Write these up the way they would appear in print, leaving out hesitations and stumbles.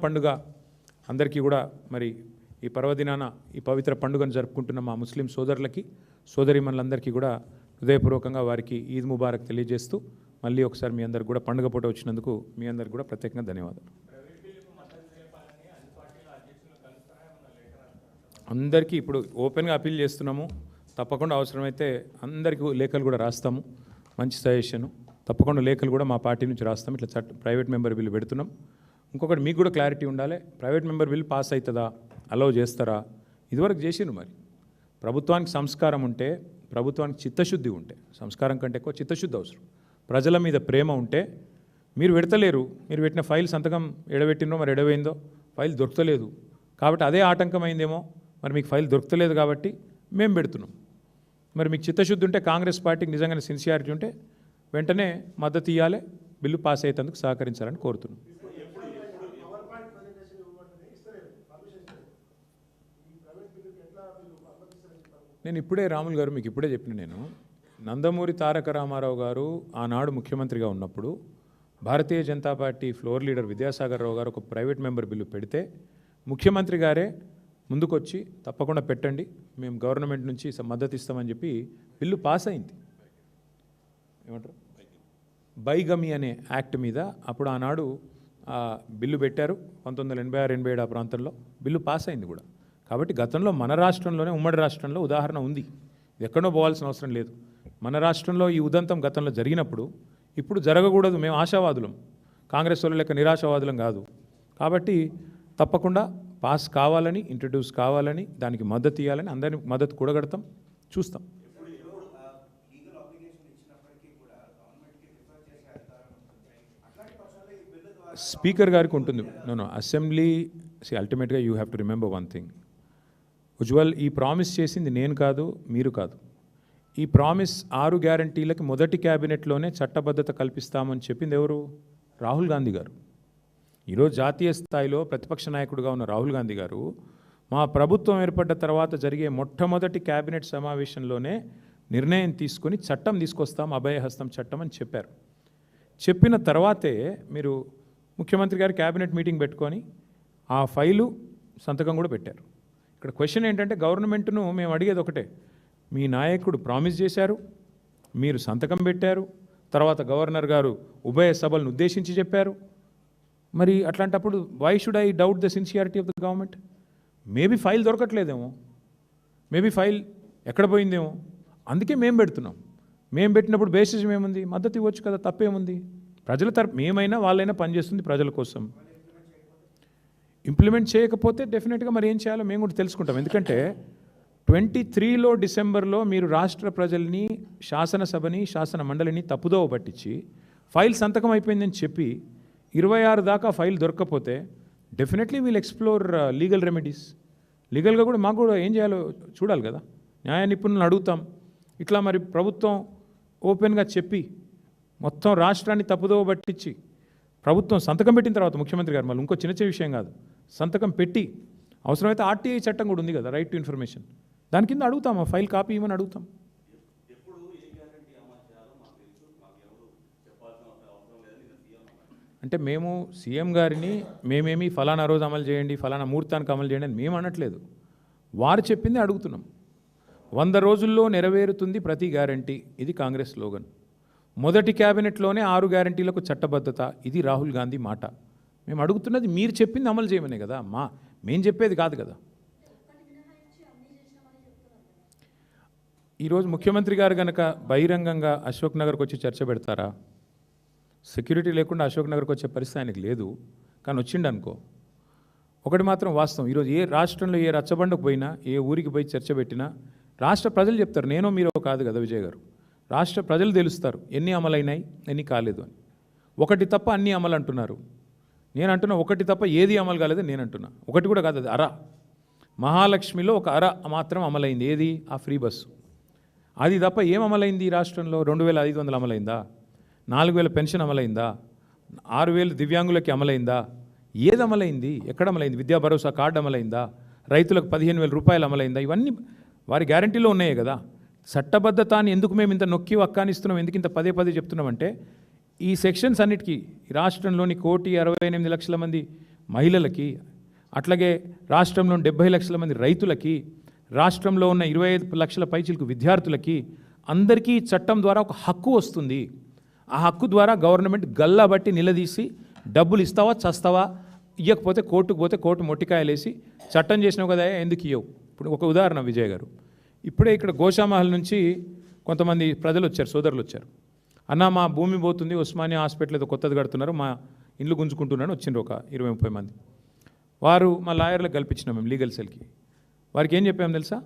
పండుగ అందరికీ కూడా మరి ఈ పర్వదినాన ఈ పవిత్ర పండుగను జరుపుకుంటున్న మా ముస్లిం సోదరులకి సోదరీమణులందరికీ కూడా హృదయపూర్వకంగా వారికి ఈద్ ముబారక్ తెలియజేస్తూ మళ్ళీ ఒకసారి మీ అందరికి కూడా పండుగ పూట వచ్చినందుకు మీ అందరికి కూడా ప్రత్యేకంగా ధన్యవాదాలు. అందరికీ ఇప్పుడు ఓపెన్గా అపీల్ చేస్తున్నాము. తప్పకుండా అవసరమైతే అందరికీ లేఖలు కూడా రాస్తాము. మంచి సజెషను తప్పకుండా లేఖలు కూడా మా పార్టీ నుంచి రాస్తాం. ఇట్లా ప్రైవేట్ మెంబర్ బిల్లు పెడుతున్నాం. ఇంకొకటి మీకు కూడా క్లారిటీ ఉండాలి, ప్రైవేట్ మెంబర్ బిల్ పాస్ అవుతుందా, అలౌ చేస్తారా? ఇదివరకు చేసిరు. మరి ప్రభుత్వానికి సంస్కారం ఉంటే, ప్రభుత్వానికి చిత్తశుద్ధి ఉంటే, సంస్కారం కంటే ఎక్కువ చిత్తశుద్ధి అవసరం, ప్రజల మీద ప్రేమ ఉంటే మీరు పెడతలేరు. మీరు పెట్టిన ఫైల్ సంతకం ఎడబెట్టినో మరి ఎడవైందో ఫైల్ దొరకలేదు కాబట్టి అదే ఆటంకమైందేమో. మరి మీకు ఫైల్ దొరకలేదు కాబట్టి మేము పెడుతున్నాం. మరి మీకు చిత్తశుద్ధి ఉంటే, కాంగ్రెస్ పార్టీకి నిజంగానే సిన్సియారిటీ ఉంటే వెంటనే మద్దతు ఇవ్వాలి, బిల్లు పాస్ అయ్యేందుకు సహకరించాలని కోరుతున్నాం. నేను ఇప్పుడే రాములు గారు మీకు ఇప్పుడే చెప్పిన, నేను నందమూరి తారక రామారావు గారు ఆనాడు ముఖ్యమంత్రిగా ఉన్నప్పుడు Bharatiya Janata party floor leader Vidyasagar Rao garu ఒక ప్రైవేట్ మెంబర్ బిల్లు పెడితే ముఖ్యమంత్రి గారే ముందుకొచ్చి తప్పకుండా పెట్టండి, మేము గవర్నమెంట్ నుంచి మద్దతు ఇస్తామని చెప్పి బిల్లు పాస్ అయింది. ఏమంటారు, బైగమి అనే యాక్ట్ మీద అప్పుడు ఆనాడు బిల్లు పెట్టారు. 1986-87 ఆ ప్రాంతంలో బిల్లు పాస్ అయింది కూడా. కాబట్టి గతంలో మన రాష్ట్రంలోనే, ఉమ్మడి రాష్ట్రంలో ఉదాహరణ ఉంది. ఇది ఎక్కడో పోవాల్సిన అవసరం లేదు. మన రాష్ట్రంలో ఈ ఉదంతం గతంలో జరిగినప్పుడు ఇప్పుడు జరగకూడదు. మేము ఆశావాదులం, కాంగ్రెస్ వాళ్ళు లెక్క నిరాశావాదులం కాదు. కాబట్టి తప్పకుండా పాస్ కావాలని, ఇంట్రడ్యూస్ కావాలని, దానికి మద్దతు ఇవ్వాలని అందరినీ మద్దతు కూడగడతాం, చూస్తాం. స్పీకర్ గారికి ఉంటుంది. నో అసెంబ్లీ అల్టిమేట్గా you have to remember one thing. Ujjwal, ఈ ప్రామిస్ చేసింది నేను కాదు, మీరు కాదు. ఈ ప్రామిస్ 6 గ్యారంటీలకి మొదటి క్యాబినెట్లోనే చట్టబద్ధత కల్పిస్తామని చెప్పింది ఎవరు? రాహుల్ గాంధీ గారు. ఈరోజు జాతీయ స్థాయిలో ప్రతిపక్ష నాయకుడిగా ఉన్న రాహుల్ గాంధీ గారు మా ప్రభుత్వం ఏర్పడ్డ తర్వాత జరిగే మొట్టమొదటి క్యాబినెట్ సమావేశంలోనే నిర్ణయం తీసుకొని చట్టం తీసుకొస్తాం, అభయహస్తం చట్టం అని చెప్పారు. చెప్పిన తర్వాతే మీరు ముఖ్యమంత్రి గారు క్యాబినెట్ మీటింగ్ పెట్టుకొని ఆ ఫైలు సంతకం కూడా పెట్టారు. ఇక్కడ క్వశ్చన్ ఏంటంటే, గవర్నమెంట్ను మేము అడిగేది ఒకటే, మీ నాయకుడు ప్రామిస్ చేశారు, మీరు సంతకం పెట్టారు, తర్వాత గవర్నర్ గారు ఉభయ సభలను ఉద్దేశించి చెప్పారు. మరి అట్లాంటప్పుడు why should I doubt the sincerity of the government? Maybe file దొరకట్లేదేమో, మేబీ ఫైల్ ఎక్కడ పోయిందేమో, అందుకే మేము పెడుతున్నాం. మేము పెట్టినప్పుడు బేసిస్ ఏముంది, మద్దతు ఇవ్వచ్చు కదా, తప్పేముంది? ప్రజల తరపు మేమైనా వాళ్ళైనా పనిచేస్తుంది ప్రజల కోసం. ఇంప్లిమెంట్ చేయకపోతే డెఫినెట్గా మరి ఏం చేయాలో మేము కూడా తెలుసుకుంటాం. ఎందుకంటే 23 డిసెంబర్లో మీరు రాష్ట్ర ప్రజల్ని, శాసనసభని, శాసన మండలిని తప్పుదోవ పట్టించి ఫైల్ సంతకం అయిపోయిందని చెప్పి 26 దాకా ఫైల్ దొరకకపోతే definitely wheel explore legal remedies. లీగల్గా కూడా మాకు కూడా ఏం చేయాలో చూడాలి కదా, న్యాయ నిపుణులను అడుగుతాం. ఇట్లా మరి ప్రభుత్వం ఓపెన్గా చెప్పి మొత్తం రాష్ట్రాన్ని తప్పుదోవ పట్టించి ప్రభుత్వం సంతకం పెట్టిన తర్వాత ముఖ్యమంత్రి గారు మళ్ళీ ఇంకో చిన్న విషయం కాదు, సంతకం పెట్టి అవసరమైతే ఆర్టీఐ చట్టం కూడా ఉంది కదా, రైట్ టు ఇన్ఫర్మేషన్, దాని కింద అడుగుతాం, ఆ ఫైల్ కాపీ ఇవ్వమని అడుగుతాం. అంటే మేము సీఎం గారిని మేమేమి ఫలానా రోజు అమలు చేయండి, ఫలానా ముహూర్తానికి అమలు చేయండి అని మేము అనట్లేదు, వారు చెప్పింది అడుగుతున్నాం. 100 రోజుల్లో నెరవేరుతుంది ప్రతి గ్యారంటీ, ఇది కాంగ్రెస్ స్లోగన్. మొదటి క్యాబినెట్లోనే 6 గ్యారంటీలకు చట్టబద్ధత, ఇది రాహుల్ గాంధీ మాట. మేము అడుగుతున్నది మీరు చెప్పింది అమలు చేయమనే కదా, మేము చెప్పేది కాదు కదా. ఈరోజు ముఖ్యమంత్రి గారు కనుక బహిరంగంగా అశోక్ నగర్కి వచ్చి చర్చ పెడతారా? సెక్యూరిటీ లేకుండా అశోక్ నగర్కి వచ్చే పరిస్థితి ఆయనకు లేదు, కానీ వచ్చిండు అనుకో. ఒకటి మాత్రం వాస్తవం, ఈరోజు ఏ రాష్ట్రంలో ఏ రచ్చబండకు పోయినా, ఏ ఊరికి పోయి చర్చ పెట్టినా రాష్ట్ర ప్రజలు చెప్తారు, నేనో మీరో కాదు కదా విజయ్ గారు, రాష్ట్ర ప్రజలు తెలుస్తారు ఎన్ని అమలైనాయి, ఎన్ని కాలేదు అని. ఒకటి తప్ప అన్నీ అమలు అంటున్నారు. నేను అంటున్నా ఒకటి తప్ప ఏది అమలు కాలేదు నేను అంటున్నా. ఒకటి కూడా కాదు, అది అర. మహాలక్ష్మిలో ఒక అర మాత్రం అమలైంది, ఏది? ఆ ఫ్రీ బస్సు. అది తప్ప ఏం అమలైంది ఈ రాష్ట్రంలో? 2500 అమలైందా? 4000 పెన్షన్ అమలైందా? 6000 దివ్యాంగులకి అమలైందా? ఏది అమలైంది? ఎక్కడ అమలైంది? విద్యా భరోసా కార్డు అమలైందా? రైతులకు 15,000 రూపాయలు అమలైందా? ఇవన్నీ వారి గ్యారంటీలో ఉన్నాయే కదా. చట్టబద్ధతాన్ని ఎందుకు మేము ఇంత నొక్కి వక్కానిస్తున్నాం, ఎందుకు ఇంత పదే చెప్తున్నామంటే, ఈ సెక్షన్స్ అన్నిటికీ రాష్ట్రంలోని 1,68,00,000 మంది మహిళలకి, అట్లాగే రాష్ట్రంలో 70 లక్షల మంది రైతులకి, రాష్ట్రంలో ఉన్న 25 లక్షల పైచిలకు విద్యార్థులకి అందరికీ చట్టం ద్వారా ఒక హక్కు వస్తుంది. ఆ హక్కు ద్వారా గవర్నమెంట్ గల్లాబట్టి నిలదీసి డబ్బులు ఇస్తావా చస్తావా, ఇవ్వకపోతే కోర్టుకు పోతే కోర్టు మొట్టికాయలేసి చట్టం చేసినావు కదా ఎందుకు ఇవ్వవు. ఇప్పుడు ఒక ఉదాహరణ విజయ్ గారు, ఇప్పుడే ఇక్కడ గోషామహల్ నుంచి కొంతమంది ప్రజలు వచ్చారు, సోదరులు వచ్చారు. అన్న మా భూమి పోతుంది, ఉస్మానియా హాస్పిటల్ ఏదో కొత్తది కడుతున్నారు, మా ఇండ్లు గుంజుకుంటున్నాను వచ్చిండ్రు ఒక 20-30 మంది. వారు మా లాయర్లకు కల్పించినాం మేము లీగల్ సెల్కి. వారికి ఏం చెప్పాము తెలుసా,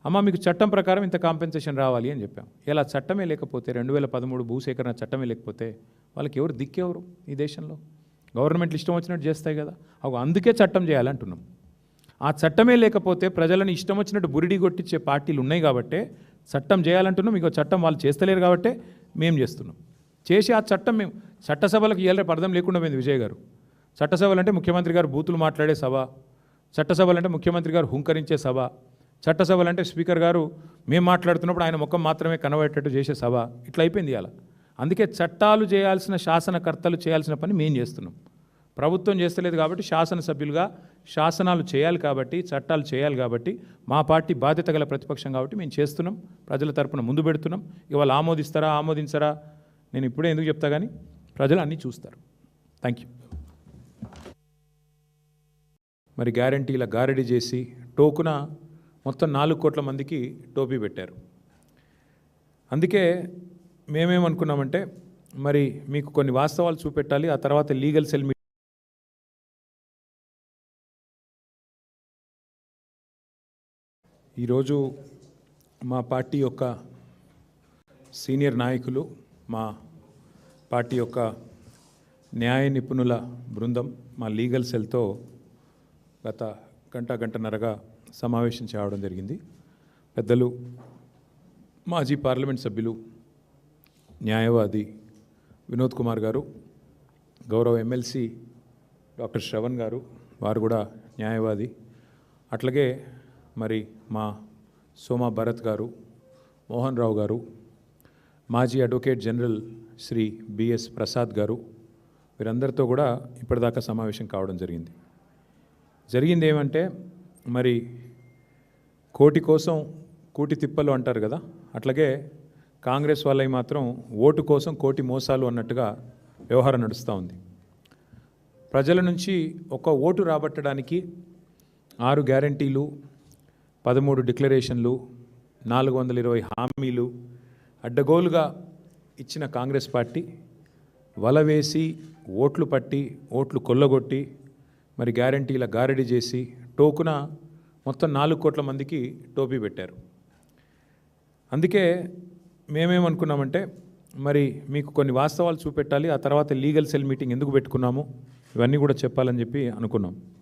అమ్మ మీకు చట్టం ప్రకారం ఇంత కాంపెన్సేషన్ రావాలి అని చెప్పాం. ఇలా చట్టమే లేకపోతే 2013 భూసేకరణ చట్టమే లేకపోతే వాళ్ళకి ఎవరు దిక్కెవరు ఈ దేశంలో? గవర్నమెంట్లు ఇష్టం వచ్చినట్టు చేస్తాయి కదా. అందుకే చట్టం చేయాలంటున్నాం. ఆ చట్టమే లేకపోతే ప్రజలను ఇష్టం వచ్చినట్టు బురిడి కొట్టించే పార్టీలు ఉన్నాయి కాబట్టే చట్టం చేయాలంటున్నాం. మీకు చట్టం వాళ్ళు చేస్తలేరు కాబట్టే మేము చేస్తున్నాం. చేసి ఆ చట్టం మేము చట్టసభలకు ఇవ్వలేపు అర్థం లేకుండా పోయింది విజయ్ గారు. చట్టసభలు అంటే ముఖ్యమంత్రి గారు బూతులు మాట్లాడే సభ, చట్టసభలు అంటే ముఖ్యమంత్రి గారు హుంకరించే సభ, చట్టసభలు అంటే స్పీకర్ గారు మేము మాట్లాడుతున్నప్పుడు ఆయన ముఖం మాత్రమే కనబడేటట్టు చేసే సభ, ఇట్లా అయిపోయింది ఇవాళ. అందుకే చట్టాలు చేయాల్సిన శాసనకర్తలు చేయాల్సిన పని మేము చేస్తున్నాం. ప్రభుత్వం చేస్తలేదు కాబట్టి శాసనసభ్యులుగా శాసనాలు చేయాలి కాబట్టి, చట్టాలు చేయాలి కాబట్టి, మా పార్టీ బాధ్యత గల ప్రతిపక్షం కాబట్టి మేము చేస్తున్నాం. ప్రజల తరపున ముందు పెడుతున్నాం. ఇవాళ ఆమోదిస్తారా ఆమోదించరా నేను ఇప్పుడే ఎందుకు చెప్తా కానీ ప్రజలు అన్నీ చూస్తారు. Thank you. మరి గ్యారంటీల గారడీ చేసి టోకున మొత్తం 4 కోట్ల మందికి టోపీ పెట్టారు. అందుకే మేమేమనుకున్నామంటే మరి మీకు కొన్ని వాస్తవాలు చూపెట్టాలి, ఆ తర్వాత లీగల్ సెల్ ఈరోజు మా పార్టీ యొక్క సీనియర్ నాయకులు, మా పార్టీ యొక్క న్యాయ నిపుణుల బృందం మా లీగల్ సెల్తో గత గంటన్నరగా సమావేశం చేయడం జరిగింది. పెద్దలు మాజీ పార్లమెంట్ సభ్యులు న్యాయవాది వినోద్ కుమార్ గారు, గౌరవ ఎమ్మెల్సీ డాక్టర్ శ్రవణ్ గారు, వారు కూడా న్యాయవాది, అట్లాగే మరి మా సోమా భరత్ గారు, మోహన్ రావు గారు, మాజీ advocate general Shri BS Prasad గారు, వీరందరితో కూడా ఇప్పటిదాకా సమావేశం కావడం జరిగింది ఏమంటే మరి కోటి కోసం కూటి తిప్పలు అంటారు కదా, అట్లాగే కాంగ్రెస్ వాళ్ళవి మాత్రం ఓటు కోసం కోటి మోసాలు అన్నట్టుగా వ్యవహారం నడుస్తూ ఉంది. ప్రజల నుంచి ఒక ఓటు రాబట్టడానికి 6 గ్యారంటీలు, 13 డిక్లరేషన్లు, 420 హామీలు అడ్డగోలుగా ఇచ్చిన కాంగ్రెస్ పార్టీ వల వేసి ఓట్లు పట్టి ఓట్లు కొల్లగొట్టి మరి గ్యారంటీల గారడీ చేసి టోకున మొత్తం 4 కోట్ల మందికి టోపీ పెట్టారు. అందుకే మేమేమనుకున్నామంటే మరి మీకు కొన్ని వాస్తవాలు చూపెట్టాలి, ఆ తర్వాత లీగల్ సెల్ మీటింగ్ ఎందుకు పెట్టుకున్నాము ఇవన్నీ కూడా చెప్పాలని చెప్పి అనుకున్నాం.